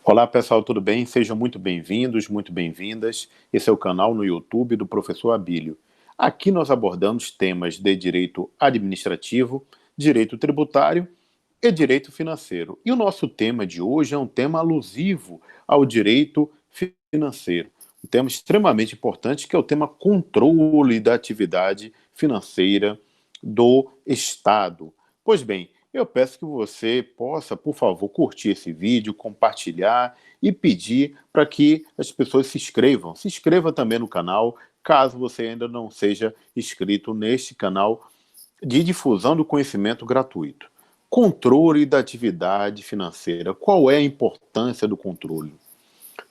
Olá pessoal, tudo bem? Sejam muito bem-vindos, muito bem-vindas. Esse é o canal no YouTube do Professor Abílio. Aqui nós abordamos temas de direito administrativo, direito tributário e direito financeiro. E o nosso tema de hoje é um tema alusivo ao direito financeiro. Um tema extremamente importante que é o tema controle da atividade financeira do Estado. Pois bem, eu peço que você possa, por favor, curtir esse vídeo, compartilhar e pedir para que as pessoas se inscrevam. Se inscreva também no canal, caso você ainda não seja inscrito neste canal de difusão do conhecimento gratuito. Controle da atividade financeira. Qual é a importância do controle?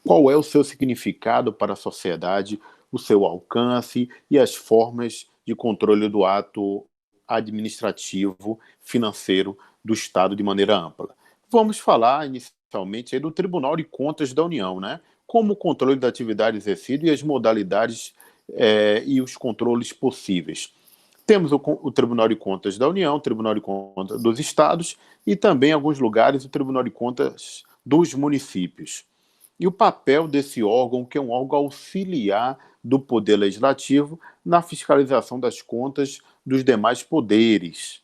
Qual é o seu significado para a sociedade, o seu alcance e as formas de controle do ato administrativo financeiro do Estado de maneira ampla? Vamos falar inicialmente aí do Tribunal de Contas da União, né? Como o controle da atividade exercida e as modalidades e os controles possíveis. Temos o Tribunal de Contas da União, o Tribunal de Contas dos Estados e também, em alguns lugares, o Tribunal de Contas dos municípios. E o papel desse órgão, que é um órgão auxiliar do Poder Legislativo na fiscalização das contas dos demais poderes.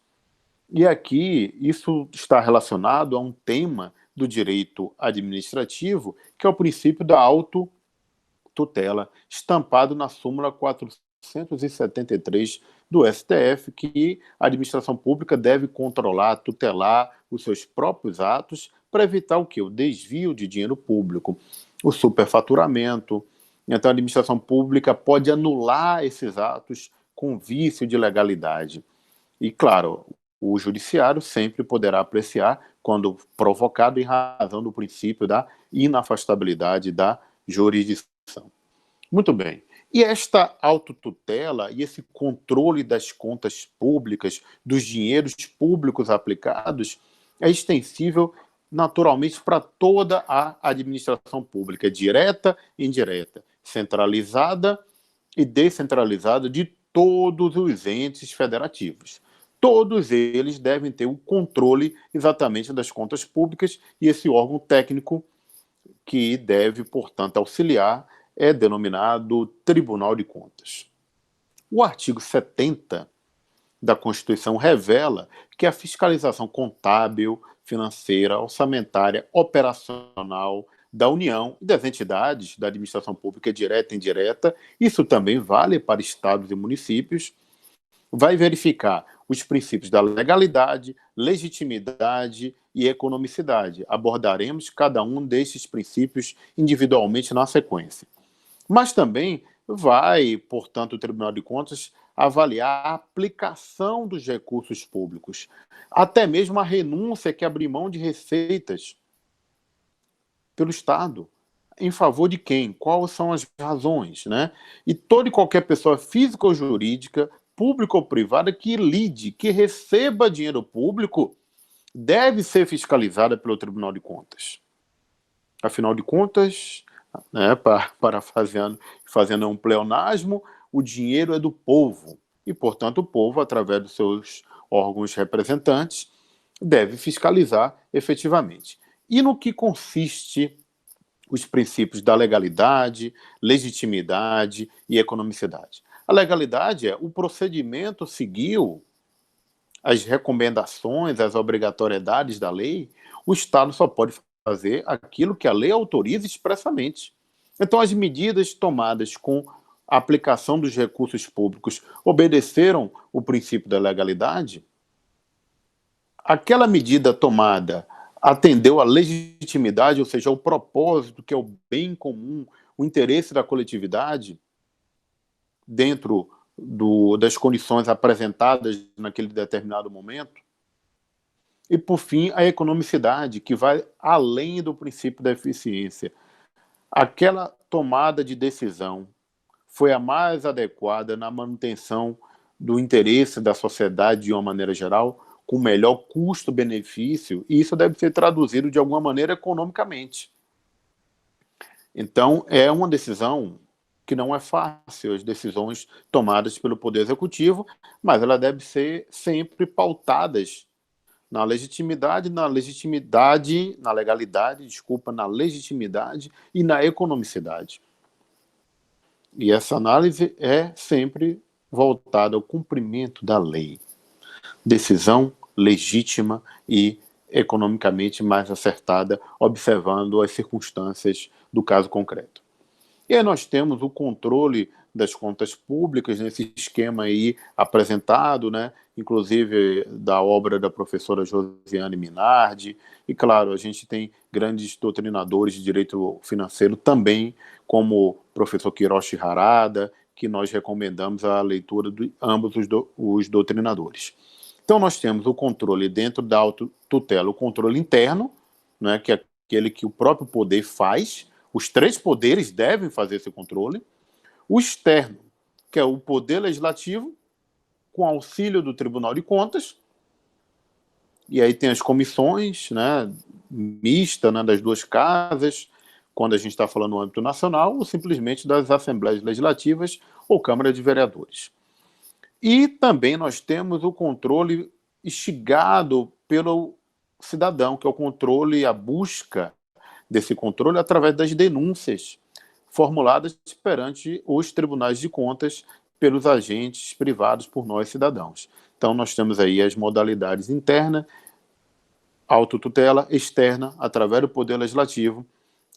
E aqui, isso está relacionado a um tema do direito administrativo, que é o princípio da autotutela, estampado na súmula 473 do STF, que a administração pública deve controlar, tutelar os seus próprios atos para evitar o quê? O desvio de dinheiro público, o superfaturamento. Então, a administração pública pode anular esses atos com vício de legalidade. E, claro, o judiciário sempre poderá apreciar quando provocado em razão do princípio da inafastabilidade da jurisdição. Muito bem. E esta autotutela e esse controle das contas públicas, dos dinheiros públicos aplicados, é extensível naturalmente para toda a administração pública, direta e indireta, centralizada e descentralizada de todos os entes federativos. Todos eles devem ter o controle exatamente das contas públicas e esse órgão técnico que deve, portanto, auxiliar é denominado Tribunal de Contas. O artigo 70 da Constituição revela que a fiscalização contábil, financeira, orçamentária, operacional da União e das entidades da administração pública direta e indireta, isso também vale para estados e municípios, vai verificar os princípios da legalidade, legitimidade e economicidade. Abordaremos cada um desses princípios individualmente na sequência. Mas também vai, portanto, o Tribunal de Contas avaliar a aplicação dos recursos públicos, até mesmo a renúncia que abrir mão de receitas pelo Estado. Em favor de quem? Quais são as razões, né? E toda e qualquer pessoa física ou jurídica, pública ou privada, que lide, que receba dinheiro público, deve ser fiscalizada pelo Tribunal de Contas. Afinal de contas, né, fazendo um pleonasmo, o dinheiro é do povo. E, portanto, o povo, através dos seus órgãos representantes, deve fiscalizar efetivamente. E no que consiste os princípios da legalidade, legitimidade e economicidade? A legalidade é o procedimento seguiu as recomendações, as obrigatoriedades da lei, o Estado só pode fazer aquilo que a lei autoriza expressamente. Então, as medidas tomadas com a aplicação dos recursos públicos obedeceram o princípio da legalidade? Aquela medida tomada atendeu à legitimidade, ou seja, ao propósito, que é o bem comum, o interesse da coletividade, dentro das condições apresentadas naquele determinado momento? E, por fim, a economicidade, que vai além do princípio da eficiência. Aquela tomada de decisão foi a mais adequada na manutenção do interesse da sociedade de uma maneira geral, com melhor custo-benefício, e isso deve ser traduzido de alguma maneira economicamente. Então, é uma decisão que não é fácil, as decisões tomadas pelo Poder Executivo, mas ela deve ser sempre pautadas na legalidade, desculpa, na legitimidade e na economicidade. E essa análise é sempre voltada ao cumprimento da lei. Decisão legítima e economicamente mais acertada, observando as circunstâncias do caso concreto. E aí nós temos o controle das contas públicas nesse esquema aí apresentado, né? Inclusive da obra da professora Josiane Minardi, e claro, a gente tem grandes doutrinadores de direito financeiro também, como o professor Kiroshi Harada, que nós recomendamos a leitura de ambos os doutrinadores. Então nós temos o controle dentro da autotutela, o controle interno, né, que é aquele que o próprio poder faz. Os três poderes devem fazer esse controle. O externo, que é o poder legislativo, com auxílio do Tribunal de Contas, e aí tem as comissões, né, mista, né, das duas casas, quando a gente está falando no âmbito nacional, ou simplesmente das Assembleias Legislativas ou Câmara de Vereadores. E também nós temos o controle instigado pelo cidadão, que é o controle, a busca desse controle através das denúncias formuladas perante os tribunais de contas pelos agentes privados por nós cidadãos. Então nós temos aí as modalidades interna, autotutela, externa, através do Poder Legislativo,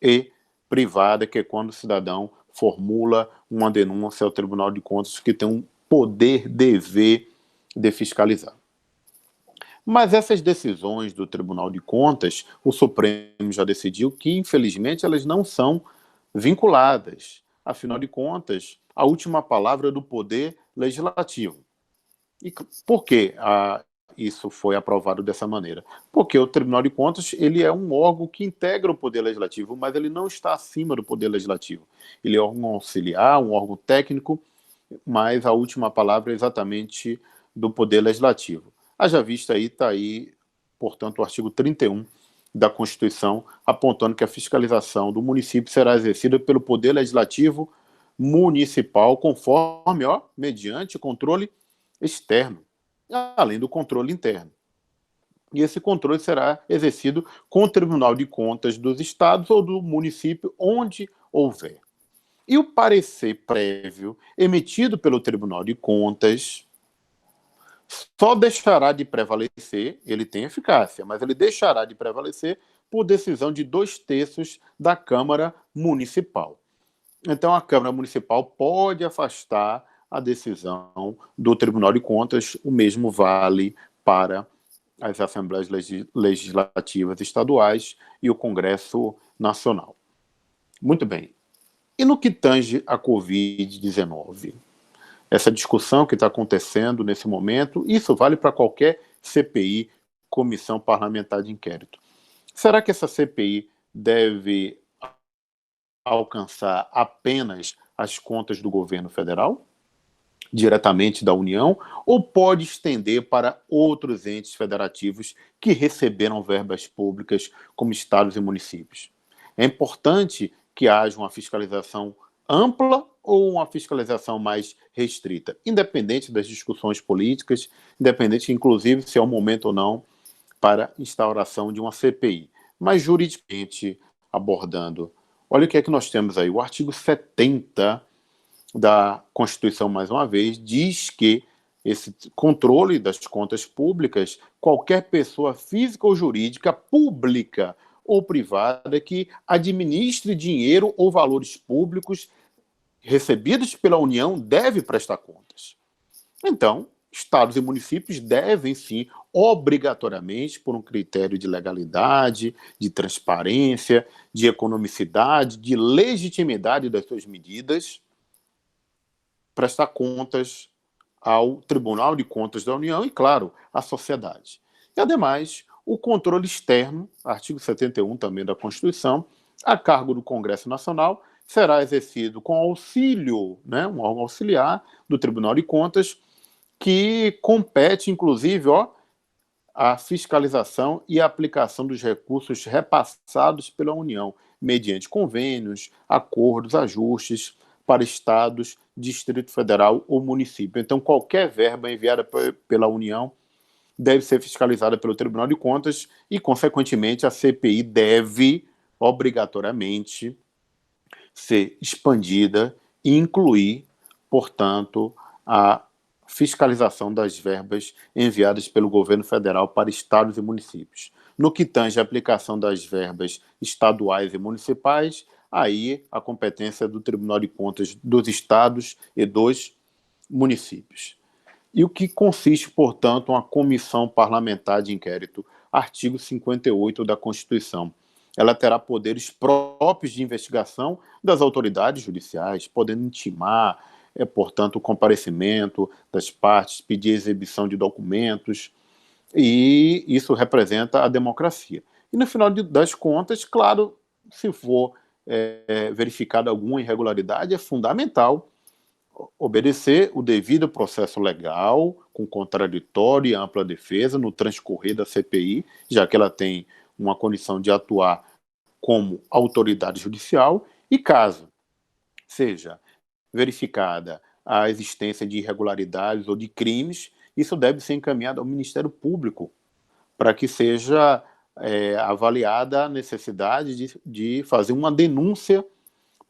e privada, que é quando o cidadão formula uma denúncia ao Tribunal de Contas, que tem um poder, dever de fiscalizar. Mas essas decisões do Tribunal de Contas, o Supremo já decidiu que, infelizmente, elas não são vinculadas. Afinal de contas, a última palavra é do Poder Legislativo. E por que isso foi aprovado dessa maneira? Porque o Tribunal de Contas ele é um órgão que integra o Poder Legislativo, mas ele não está acima do Poder Legislativo. Ele é um órgão auxiliar, um órgão técnico, mas a última palavra é exatamente do Poder Legislativo. Haja vista aí, está aí, portanto, o artigo 31 da Constituição, apontando que a fiscalização do município será exercida pelo Poder Legislativo Municipal, conforme, mediante controle externo, além do controle interno. E esse controle será exercido com o Tribunal de Contas dos estados ou do município, onde houver. E o parecer prévio emitido pelo Tribunal de Contas só deixará de prevalecer, ele tem eficácia, mas ele deixará de prevalecer por decisão de 2/3 da Câmara Municipal. Então, a Câmara Municipal pode afastar a decisão do Tribunal de Contas, o mesmo vale para as Assembleias Legislativas Estaduais e o Congresso Nacional. Muito bem. E no que tange a Covid-19? Essa discussão que está acontecendo nesse momento, isso vale para qualquer CPI, Comissão Parlamentar de Inquérito. Será que essa CPI deve alcançar apenas as contas do governo federal, diretamente da União, ou pode estender para outros entes federativos que receberam verbas públicas, como estados e municípios? É importante que haja uma fiscalização ampla ou uma fiscalização mais restrita, independente das discussões políticas, independente, inclusive, se é o momento ou não para instauração de uma CPI. Mas, juridicamente, abordando, olha o que é que nós temos aí. O artigo 70 da Constituição, mais uma vez, diz que esse controle das contas públicas, qualquer pessoa física ou jurídica, pública ou privada, que administre dinheiro ou valores públicos recebidos pela União deve prestar contas. Então, estados e municípios devem, sim, obrigatoriamente, por um critério de legalidade, de transparência, de economicidade, de legitimidade das suas medidas, prestar contas ao Tribunal de Contas da União e, claro, à sociedade. E, ademais, o controle externo, artigo 71 também da Constituição, a cargo do Congresso Nacional, será exercido com auxílio, né, um órgão auxiliar do Tribunal de Contas, que compete, inclusive, a fiscalização e a aplicação dos recursos repassados pela União, mediante convênios, acordos, ajustes para estados, Distrito Federal ou município. Então, qualquer verba enviada pela União deve ser fiscalizada pelo Tribunal de Contas e, consequentemente, a CPI deve, obrigatoriamente, ser expandida e incluir, portanto, a fiscalização das verbas enviadas pelo governo federal para estados e municípios. No que tange a aplicação das verbas estaduais e municipais, aí a competência é do Tribunal de Contas dos estados e dos municípios. E o que consiste, portanto, uma comissão parlamentar de inquérito? Artigo 58 da Constituição. Ela terá poderes próprios de investigação das autoridades judiciais, podendo intimar, portanto, o comparecimento das partes, pedir exibição de documentos, e isso representa a democracia. E no final das contas, claro, se for verificada alguma irregularidade, é fundamental obedecer o devido processo legal, com contraditório e ampla defesa no transcorrer da CPI, já que ela tem uma condição de atuar como autoridade judicial, e caso seja verificada a existência de irregularidades ou de crimes, isso deve ser encaminhado ao Ministério Público para que seja avaliada a necessidade de fazer uma denúncia,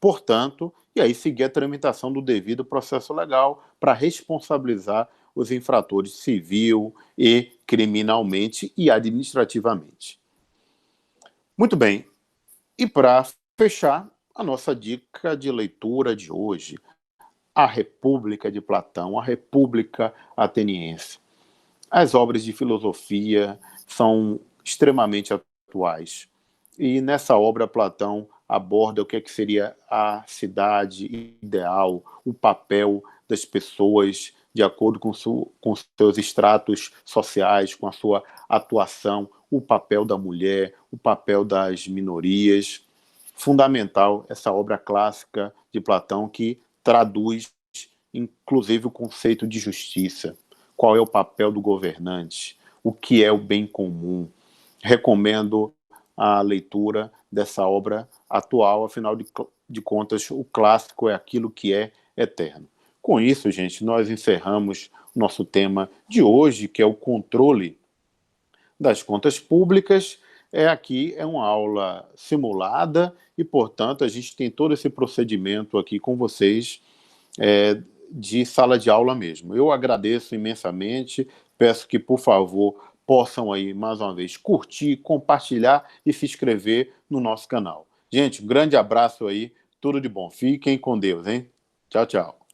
portanto, e aí seguir a tramitação do devido processo legal para responsabilizar os infratores civil e criminalmente e administrativamente. Muito bem, e para fechar, a nossa dica de leitura de hoje, A República de Platão, a República Ateniense. As obras de filosofia são extremamente atuais. E nessa obra, Platão aborda o que seria a cidade ideal, o papel das pessoas de acordo com seus estratos sociais, com a sua atuação, o papel da mulher, o papel das minorias. Fundamental essa obra clássica de Platão que traduz, inclusive, o conceito de justiça. Qual é o papel do governante? O que é o bem comum? Recomendo a leitura dessa obra atual, afinal de contas, o clássico é aquilo que é eterno. Com isso, gente, nós encerramos o nosso tema de hoje, que é o controle das contas públicas. Aqui é uma aula simulada e, portanto, a gente tem todo esse procedimento aqui com vocês, de sala de aula mesmo. Eu agradeço imensamente, peço que, por favor, possam aí, mais uma vez, curtir, compartilhar e se inscrever no nosso canal. Gente, um grande abraço aí, tudo de bom. Fiquem com Deus, hein? Tchau, tchau.